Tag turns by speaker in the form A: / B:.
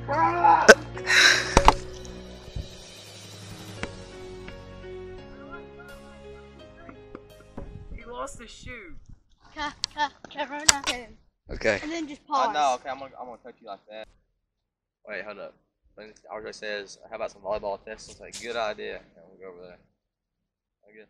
A: He lost the shoe.
B: Okay.
C: And then just pause.
D: No, okay, I'm gonna touch you like that. Wait, hold up. RJ says, how about some volleyball tests? It's like, good idea. And we'll go over there. Okay.